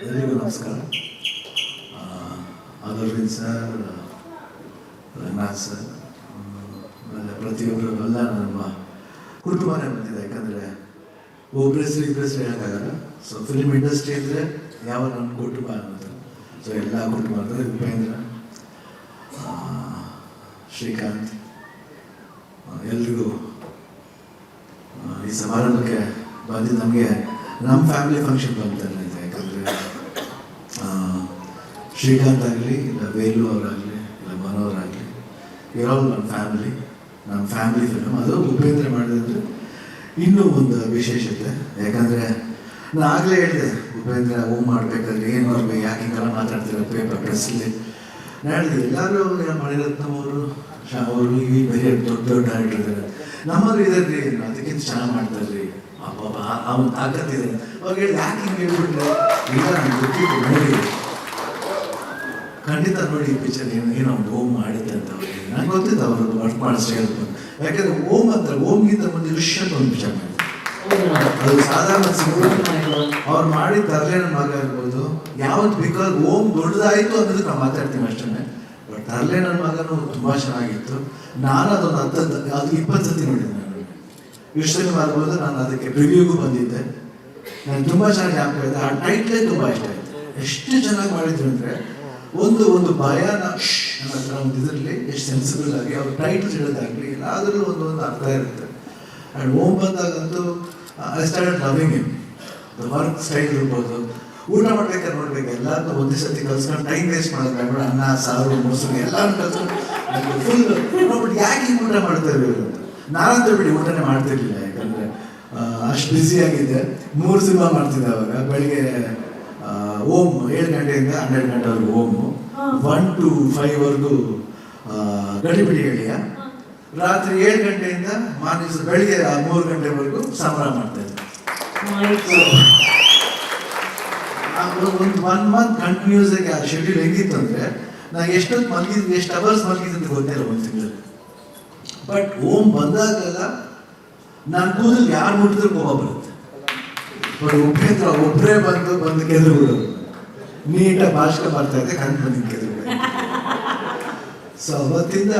ಎಲ್ಲರಿಗೂ ನಮಸ್ಕಾರ. Arvind sir, Ranganath sir, ಆಮೇಲೆ ಪ್ರತಿಯೊಬ್ಬರು ಎಲ್ಲ ನಮ್ಮ ಕುಟುಂಬನೇ ಬಂದಿದೆ. ಯಾಕಂದರೆ ಒಬ್ಬರ ಹೆಸರು ಇಬ್ಬರ ಹೆಸರು ಹೇಳೋಕ್ಕಾಗಲ್ಲ. ಸೊ ಫಿಲ್ಮ್ ಇಂಡಸ್ಟ್ರಿ ಅಂದರೆ ಯಾವ ನನ್ನ ಕುಟುಂಬ ಅನ್ನೋದು. ಸೊ ಎಲ್ಲ ಕುಟುಂಬ ಅಂದರೆ ಉಪೇಂದ್ರ, ಶ್ರೀಕಾಂತ್, ಎಲ್ರಿಗೂ ಈ ಸಮಾರಂಭಕ್ಕೆ ಬಂದಿದ್ದು ನಮಗೆ ನಮ್ಮ ಫ್ಯಾಮಿಲಿ ಫಂಕ್ಷನ್ ಬಂತಾನೆ ಇದೆ. ಯಾಕಂದರೆ ಶ್ರೀಕಾಂತ್ ಆಗಲಿ, ಇಲ್ಲ ವೇಲು ಅವರಾಗಲಿ, ಇಲ್ಲ ಮನೋಹರಾಗಲಿ, ಇರೋದು ನಮ್ಮ ಫ್ಯಾಮಿಲಿ ಫಿಲ್ಮ್. ಅದು ಉಪೇಂದ್ರ ಮಾಡಿದ್ರೆ ಇನ್ನೂ ಒಂದು ವಿಶೇಷತೆ. ಯಾಕಂದರೆ ನಾನು ಆಗಲೇ ಹೇಳಿದೆ, ಉಪೇಂದ್ರ ಓಮ್ ಮಾಡಬೇಕಾದ್ರೆ ಏನು ಮಾಡ್ಬೇಕು, ಯಾಕೆ ಹಿಂಗೆಲ್ಲ ಮಾತಾಡ್ತಿರೋ ಪೇಪರ್ ಪ್ರೆಸ್ಸಲ್ಲಿ. ನಾನು ಹೇಳಿದೆ, ಎಲ್ಲರೂ ಮಣಿರತ್ನಂ ಅವರು ಈ ಬೇರೆ ದೊಡ್ಡ ಡೈರೆಕ್ಟರ್ ಇದ್ದಾರೆ, ನಮ್ಮಲ್ಲಿ ಇದ್ದಾರೆ ರೀ, ಅದಕ್ಕಿಂತ ಚೆನ್ನಾಗಿ ಮಾಡ್ತಾರೆ ರೀ, ಅವನು ತಾಕತ್ತಿದೆ. ಅವ್ರು ಹೇಳಿ ಯಾಕೆ ಹಿಂಗೆ ಹೇಳ್ಬಿಟ್ರೆ, ಇಲ್ಲ ನನಗೆ ಗೊತ್ತಿತ್ತು, ನೋಡಿ ಖಂಡಿತ ನೋಡಿ ಈ ಪಿಕ್ಚರ್ ಏನೋ ಒಂದು ಓಮ್ ಮಾಡಿದ್ದೆ ಅಂತ ಅವ್ರಿಗೆ ನನಗೆ ಗೊತ್ತಿತ್ತು. ಅವರು ವರ್ಕ್ ಮಾಡಿಸಿ ಹೇಳ್ಬೋದು. ಯಾಕಂದರೆ ಓಮ್ ಅಂತ ಓಮ್ಗಿಂತ ಮುಂದೆ ಋಷ್ಯಂತ ಒಂದು ಪಿಕ್ಚರ್ ಮಾಡಿದ್ರು. ಅದು ಸಾಧಾರಣ ಅವ್ರು ಮಾಡಿದ ತರಲೆ ನನ್ನ ಮಗ ಇರ್ಬೋದು ಯಾವತ್ತು. ಬಿಕಾಸ್ ಓಮ್ ದೊಡ್ಡದಾಯಿತು ಅಂದ್ರೆ ನಾವು ಮಾತಾಡ್ತೀವಿ ಅಷ್ಟೇ. ಬಟ್ ತರಲೆ ನನ್ನ ಮಗನೂ ತುಂಬ ಚೆನ್ನಾಗಿತ್ತು. ನಾನು ಅದೊಂದು 20 ಸತಿ ನೋಡಿದ್ದೆ. ನಾನು ಇಷ್ಟಲ್ಲಿ ಮಾಡ್ಬೋದು. ನಾನು ಅದಕ್ಕೆ ಪ್ರಿವ್ಯೂಗೂ ಬಂದಿದ್ದೆ. ನಾನು ತುಂಬ ಚೆನ್ನಾಗಿ ಜ್ಞಾಪಕ ಇದೆ. ಆ ಟೈಟ್ಲೇ ತುಂಬ ಇಷ್ಟ ಆಯಿತು. ಎಷ್ಟು ಚೆನ್ನಾಗಿ ಮಾಡಿದ್ರು ಅಂದರೆ ಒಂದು ಭಯನ ನನ್ನ ಹತ್ರ ಒಂದು ಇದರಲ್ಲಿ ಎಷ್ಟು ಸೆನ್ಸಿಬಲ್ ಆಗಿ ಅವ್ರು ಟೈಟ್ಲ್ ಹೇಳೋದಾಗಲಿ ಎಲ್ಲಾದ್ರೂ ಒಂದು ಅರ್ಥ ಇರುತ್ತೆ. ಆ್ಯಂಡ್ ಓಮ್ ಬಂದಾಗಂತೂ I started loving him. Work style ಇರ್ಬೋದು, ಊಟ ಮಾಡ್ಬೇಕಾದ್ರೆ ನೋಡ್ಬೇಕು, ಎಲ್ಲರೂ ಒಂದೇ ಸತಿ ಕಲ್ಸ್ಕೊಂಡು ಟೈಮ್ ವೇಸ್ಟ್ ಮಾಡೋದು ಬೇಡ. ಅನ್ನ ಸಾರು ಮೊಸರು ಎಲ್ಲರೂ ಕಲ್ಸ್ಕೊಂಡು ಫುಲ್ ನೋಡ್ಬಿಟ್ಟು ಯಾಕೆ ಹಿಂಗೆ ಊಟ ಮಾಡ್ತಾ ಇರಬೇಕು ಅಂತ. ನಾನಂತೂ ಬಿಡಿ ಊಟನೇ ಮಾಡ್ತಿರ್ಲಿಲ್ಲ. ಯಾಕಂದರೆ ಅಷ್ಟು ಬ್ಯುಸಿಯಾಗಿದ್ದೆ. 3 ಸಿನಿಮಾ ಮಾಡ್ತಿದ್ದೆ ಅವಾಗ. ಬೆಳಿಗ್ಗೆ ಓಮ್ 7 ಗಂಟೆಯಿಂದ 12 ಗಂಟೆವರೆಗೂ ಓಮು, 1 to 5ವರೆಗೂ ಗಡಿಬಿಡಿ ಹೇಳಿಯ, ರಾತ್ರಿ 7 ಗಂಟೆಯಿಂದ ಬೆಳಿಗ್ಗೆ 3 ಗಂಟೆವರೆಗೂ ಸಂಭ್ರಮ ಮಾಡ್ತಾ ಇದ್ದೆ. ಒಂದು 1 ಮಂತ್ ಕಂಟಿನ್ಯೂಸ್ ಆಗಿ ಆ ಶೆಡ್ಯೂಲ್ ಹೆಂಗಿತ್ತು ಅಂದರೆ, ನಾನು ಎಷ್ಟೊತ್ತು ಮಲಗಿದ್ದು, ಎಷ್ಟು ಅವರ್ಸ್ ಮಲಗಿದ್ದು ಅಂತ ಗೊತ್ತಿಲ್ಲ ಒಂದು ತಿಂಗಳಲ್ಲಿ. ಬಟ್ ಓಮ್ ಬಂದಾಗೆಲ್ಲ ನಾನು ಕೂದಲು ಯಾರು ಮುಟ್ಟಿದ್ರು ಕೋಪ ಬರುತ್ತೆ. ಬಟ್ ಉಪೇಂದ್ರ ಒಬ್ಬರೇ ಬಂದು ಕೆದ್ರು ಬಿಡೋದು. ನೀಟಾಗಿ ಭಾಷಣ ಬರ್ತಾ ಇದೆ, ಕಣ್ಣು ಬಂದು ಕೆದ್ರು. ಸೊ ಅವತ್ತಿಂದ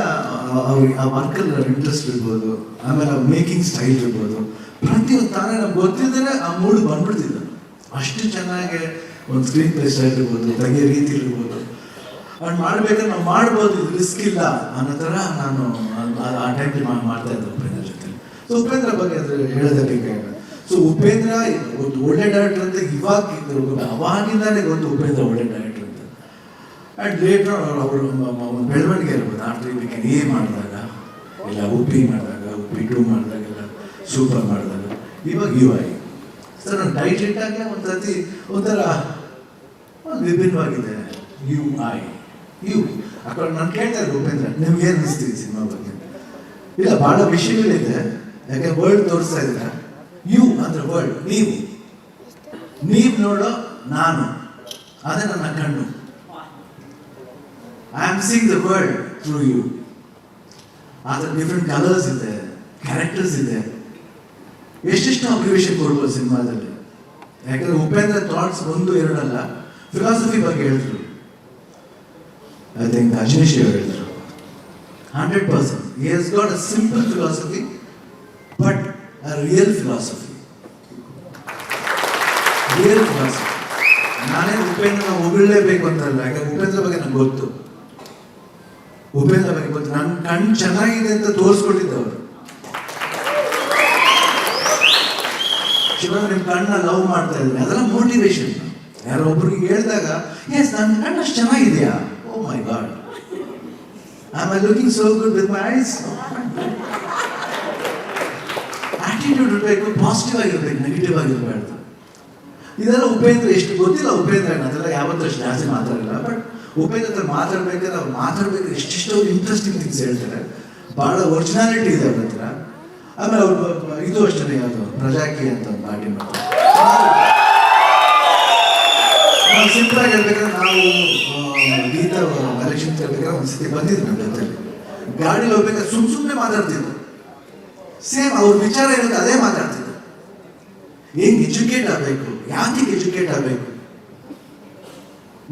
ಅವ್ರಿಗೆ ಆ ವರ್ಕಲ್ಲಿ ಇಂಟ್ರೆಸ್ಟ್ ಇರ್ಬೋದು, ಆಮೇಲೆ ಅವ್ರ ಮೇಕಿಂಗ್ ಸ್ಟೈಲ್ ಇರ್ಬೋದು, ಪ್ರತಿಯೊಂದು ತಾನೇ ನಮ್ಗೆ ಗೊತ್ತಿದ್ದರೆ ಆ ಮೂಡ್ ಬಂದ್ಬಿಡ್ತಿದ್ದ. ಅಷ್ಟು ಚೆನ್ನಾಗಿ ಒಂದು ಸ್ಕ್ರೀನ್ ಪ್ಲೇ ಸ್ಟೈಲ್ ಇರ್ಬೋದು, ತೆಗೆಯೋ ರೀತಿ ಇರ್ಬೋದು, ಅದು ಮಾಡ್ಬೇಕಾದ್ರೆ ನಾವು ಮಾಡ್ಬೋದು, ಇದು ರಿಸ್ಕ್ ಇಲ್ಲ ಅನ್ನೋ ಥರ ನಾನು ಆ ಟೈಮಲ್ಲಿ ಮಾಡ್ತಾ ಇದ್ದೆ ಉಪೇಂದ್ರ ಜೊತೆ. ಸೊ ಉಪೇಂದ್ರ ಬಗ್ಗೆ ಅದು ಹೇಳೋದಕ್ಕೆ. ಸೊ ಉಪೇಂದ್ರ ಒಂದು ಒಳ್ಳೆ ಡೈರೆಕ್ಟರ್ ಅಂತ ಅವಾಗಿಂದಾನೇ ಗೊತ್ತು ಉಪೇಂದ್ರ ಒಳ್ಳೆ ಡೈರೆಕ್ಟರ್ ಅಂತ. ಆ್ಯಂಡ್ ಲೇಟರ್ ಅವರು ಬೆಳವಣಿಗೆ ಇರ್ಬೋದು. ಆಫ್ಟರ್ ವೀಕೆಂಡ್ ಮಾಡಿದಾಗ, ಇಲ್ಲ ಉಪ್ಪಿ ಮಾಡಿದಾಗ, ಉಪ್ಪಿ 2 ಮಾಡಿದಾಗೆಲ್ಲ, ಸೂಪರ್ ಮಾಡಿದಾಗ, ಇವಾಗ ಸರ್ ನಾನು ಟೈಟ್ ಇಟ್ಟಾಗ ಒಂಥರ ವಿಭಿನ್ನವಾಗಿದೆ. ಅక్కడ ನಾನು ಕೇಳ್ತಾ ಇದ್ದೆ ಉಪೇಂದ್ರ, ನಿಮ್ಗೆ ಏನು ಅನಿಸ್ತೀವಿ ಸಿನಿಮಾ ಬಗ್ಗೆ? ಇಲ್ಲ, ಭಾಳ ವಿಷಯಗಳಿದೆ. ಯಾಕೆ ವರ್ಲ್ಡ್ ತೋರಿಸ್ತಾ ಇದ್ದೀರ. ಯು ಅಂದ್ರೆ ವರ್ಲ್ಡ್, ನೀವು ನೋಡೋ ನಾನು, ಅದೇ ನನ್ನ ಕಣ್ಣು. I am seeing the world through you. ಅದರ ಡಿಫ್ರೆಂಟ್ ಕಲರ್ಸ್ ಇದೆ, ಕ್ಯಾರೆಕ್ಟರ್ಸ್ ಇದೆ. ಎಷ್ಟೆಷ್ಟು ಅಬ್ರಿವೇಷನ್ ಕೊಡ್ಬೋದು ಸಿನಿಮಾದಲ್ಲಿ. ಯಾಕಂದ್ರೆ ಉಪೇಂದ್ರ ಥಾಟ್ಸ್ 1, 2 ಅಲ್ಲ, ಫಿಲಾಸಫಿ ಬಗ್ಗೆ ಹೇಳಿದ್ರು. ಐ ಥಿಂಕ್ ಅಜನೀಶ್ ಹೇಳಿದ್ರು 100%. He has got a simple philosophy, but a real philosophy. ನಾನೇ ಉಪೇಂದ್ರ ಹೊಗಳಲೇಬೇಕು ಅಂತಲ್ಲ. ಯಾಕಂದ್ರೆ ಉಪೇಂದ್ರ ಬಗ್ಗೆ ನಂಗೆ ಗೊತ್ತು. ನನ್ನ ಕಣ್ಣು ಚೆನ್ನಾಗಿದೆ ಅಂತ ತೋರಿಸ್ಕೊಟ್ಟಿದ್ದವರು. ಶಿವ, ನಿಮ್ಮ ಕಣ್ಣ ಲವ್ ಮಾಡ್ತಾ ಇದ್ದೀನಿ, ಅದೆಲ್ಲ ಮೋಟಿವೇಶನ್. ಯಾರೋ ಒಬ್ರಿಗೆ ಹೇಳಿದಾಗ, ಎಸ್ ನನ್ನ ಕಣ್ಣು ಅಷ್ಟು ಚೆನ್ನಾಗಿದೆಯಾ, oh my god, am I looking so good with my eyes. Attitude ಇರಬೇಕು, ಪಾಸಿಟಿವ್ ಆಗಿರ್ಬೇಕು, ನೆಗೆಟಿವ್ ಆಗಿರಬಾರ್ದು. ಇದೆಲ್ಲ ಉಪೇಂದ್ರ ಎಷ್ಟು ಗೊತ್ತಿಲ್ಲ. ಉಪೇಂದ್ರ ಅದೆಲ್ಲ ಯಾವತ್ತೂ ಅಷ್ಟು ಜಾಸ್ತಿ ಮಾತಾಡಿಲ್ಲ. ಬಟ್ ಉಪೇಂದ್ರ ಹತ್ರ ಮಾತಾಡ್ಬೇಕಾದ್ರೆ ಅವ್ರು ಮಾತಾಡ್ಬೇಕಾದ್ರೆ ಎಷ್ಟೆಷ್ಟೋ ಇಂಟ್ರೆಸ್ಟಿಂಗ್ ಥಿಂಗ್ಸ್ ಹೇಳ್ತಾರೆ. ಭಾಳ ಒರಿಜಿನಾಲಿಟಿ ಇದೆ ಅವ್ರ ಹತ್ರ. ಆಮೇಲೆ ಅವ್ರು ಇದು ಅಷ್ಟೇ, ಯಾವುದು ಪ್ರಜಾಕಿ ಅಂತ ಒಂದು ಪಾರ್ಟಿ ಮಾಡ್ತಾರೆ. ನಾವು ಸಿಂಪಲ್ ಆಗಿ ಹೇಳ್ಬೇಕಾದ್ರೆ, ನಾವು ಗೀತಾ ಕಲೆಕ್ಷನ್ ಹೇಳ್ಬೇಕಾದ್ರೆ ಒಂದ್ಸತಿ ಬಂದಿದ್ರು ನಮ್ಮ ಜೊತೆಲಿ. ಗಾಡಿಲಿ ಹೋಗ್ಬೇಕಾದ್ರೆ ಸುಮ್ಮನೆ ಮಾತಾಡ್ತಿದ್ರು. ಸೇಮ್ ಅವ್ರ ವಿಚಾರ ಇರೋದು ಅದೇ ಮಾತಾಡ್ತಿದ್ರು. ಹೆಂಗೆ ಎಜುಕೇಟ್ ಆಗಬೇಕು, ಯಾಕೆ ಎಜುಕೇಟ್ ಆಗಬೇಕು,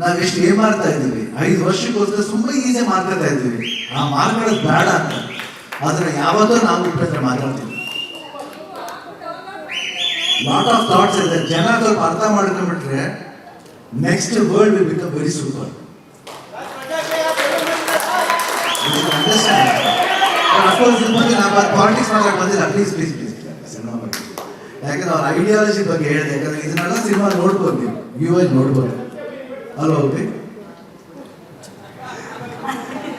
ನಾವೆಷ್ಟು ಏನ್ ಮಾಡ್ತಾ ಇದ್ದೀವಿ, 5 ವರ್ಷಕ್ಕೋಸ್ಕರ ತುಂಬಾ ಈಸಿ ಮಾರ್ಕೊತಾ ಇದ್ದೀವಿ. ಆ ಮಾರ್ಕೊಳ್ಳೋದು ಬೇಡ ಅಂತ, ಆದ್ರೆ ಯಾವತ್ತೂ ನಾವು ಉಪೇಂದ್ರ ಮಾತಾಡ್ತೀವಿ. ಲಾಟ್ ಆಫ್ ಥಾಟ್ಸ್ ಇದೆ. ಜನ ಸ್ವಲ್ಪ ಅರ್ಥ ಮಾಡ್ಕೊಂಡ್ಬಿಟ್ರೆ next world will become very super. Politics ಮಾತ್ರ ಬಂದಿಲ್ಲ, ಪ್ಲೀಸ್ ಪ್ಲೀಸ್ ಪ್ಲೀಸ್ ಸಿನಿಮಾ ಬಗ್ಗೆ. ಯಾಕಂದ್ರೆ ಅವ್ರ ಐಡಿಯಾಲಜಿ ಬಗ್ಗೆ ಹೇಳಿದೆ. ಯಾಕಂದ್ರೆ ಇದನ್ನೆಲ್ಲ ಸಿನಿಮಾ ನೋಡ್ಬೋದು, ನೀವು ವ್ಯೂವಲ್ಲಿ ನೋಡ್ಬೋದು ಅಲ್ವಾ? ಓಕೆ.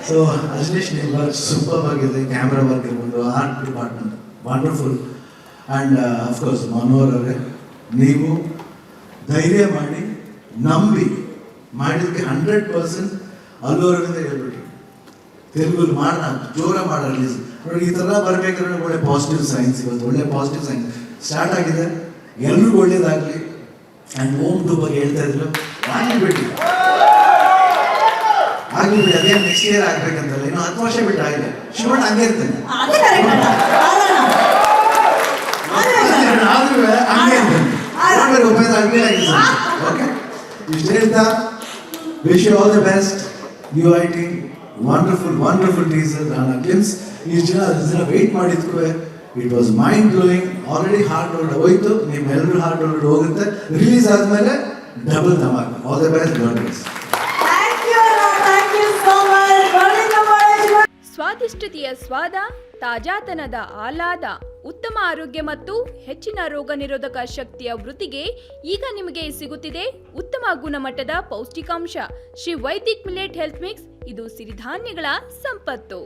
ಸೊ ಅಜನೀಶ್, ನಿಮ್ಮ ವರ್ಕ್ ಸೂಪರ್ ಆಗಿದೆ. ಕ್ಯಾಮ್ರಾ ವರ್ಕ್ ಇರ್ಬೋದು, art department wonderful. And of course Manohar ಅವರೇ, ನೀವು ಧೈರ್ಯ ಮಾಡಿ ನಂಬಿ ಮಾಡಿದಕ್ಕೆ 100% ಅಲ್ಲೂರಿಂದ ಹೇಳ್ಬಿಟ್ಟು ತೆಲುಗಲ್ಲಿ ಮಾಡೋಣ, ಜೋರ ಮಾಡೋ ರಿಲೀಸ್ ನೋಡಿ. ಈ ಥರ ಬರಬೇಕಾದ್ರೆ ಒಳ್ಳೆ ಪಾಸಿಟಿವ್ ಸೈನ್ಸ್, ಇವತ್ತು ಒಳ್ಳೆ ಪಾಸಿಟಿವ್ ಸೈನ್ಸ್ ಸ್ಟಾರ್ಟ್ ಆಗಿದೆ. ಎಲ್ರಿಗೂ ಒಳ್ಳೇದಾಗಲಿ. ಆ್ಯಂಡ್ ಓಮ್ ಟು ಬಗ್ಗೆ ಹೇಳ್ತಾ ಇದ್ರು, ಆಗಿಬಿಟ್ಟು ಆಗಿಬಿಟ್ಟು ಅದೇನು ನೆಕ್ಸ್ಟ್ ಇಯರ್ ಆಗ್ಬೇಕಂತಲ್ಲ, ಇನ್ನು 10 ವರ್ಷ ಬಿಟ್ಟು ಆಗಿದೆ. ಶಿವಣ್ಣ ಹಂಗೆ ಇರ್ತಾನೆ, ಆದ್ರೂ ಹಂಗೆ ಇರ್ತಾನೆ. ಉಪೇಂದ್ರ ಹಂಗೆ ಆಗಿದೆ. ಓಕೆ, ಇಷ್ಟು ಹೇಳ್ತಾ wish you all the best. UIT wonderful wonderful teaser on glimpse. ಇಷ್ಟು ಜನ ವೆಯ್ಟ್ ಮಾಡಿದ್ಕು it was mind blowing. Already hard road ಹೋಯ್ತು, ನಿಮ್ಮೆಲ್ಲರೂ ಹಾರ್ಡ್ ರೋಡ್ ಹೋಗುತ್ತೆ. ರಿಲೀಸ್ ಆದ್ಮೇಲೆ ಡಬಲ್ ಧಮಾಕ್. All the best, god bless. ಸ್ವಾದಿಷ್ಟತೆಯ ಸ್ವಾದ, ತಾಜಾತನದ ಆಹ್ಲಾದ, ಉತ್ತಮ ಆರೋಗ್ಯ ಮತ್ತು ಹೆಚ್ಚಿನ ರೋಗ ನಿರೋಧಕ ಶಕ್ತಿಯ ವೃತ್ತಿಗೆ ಈಗ ನಿಮಗೆ ಸಿಗುತ್ತಿದೆ ಉತ್ತಮ ಗುಣಮಟ್ಟದ ಪೌಷ್ಟಿಕಾಂಶ. Shri Vaidik millet health mix. ಇದು ಸಿರಿಧಾನ್ಯಗಳ ಸಂಪತ್ತು.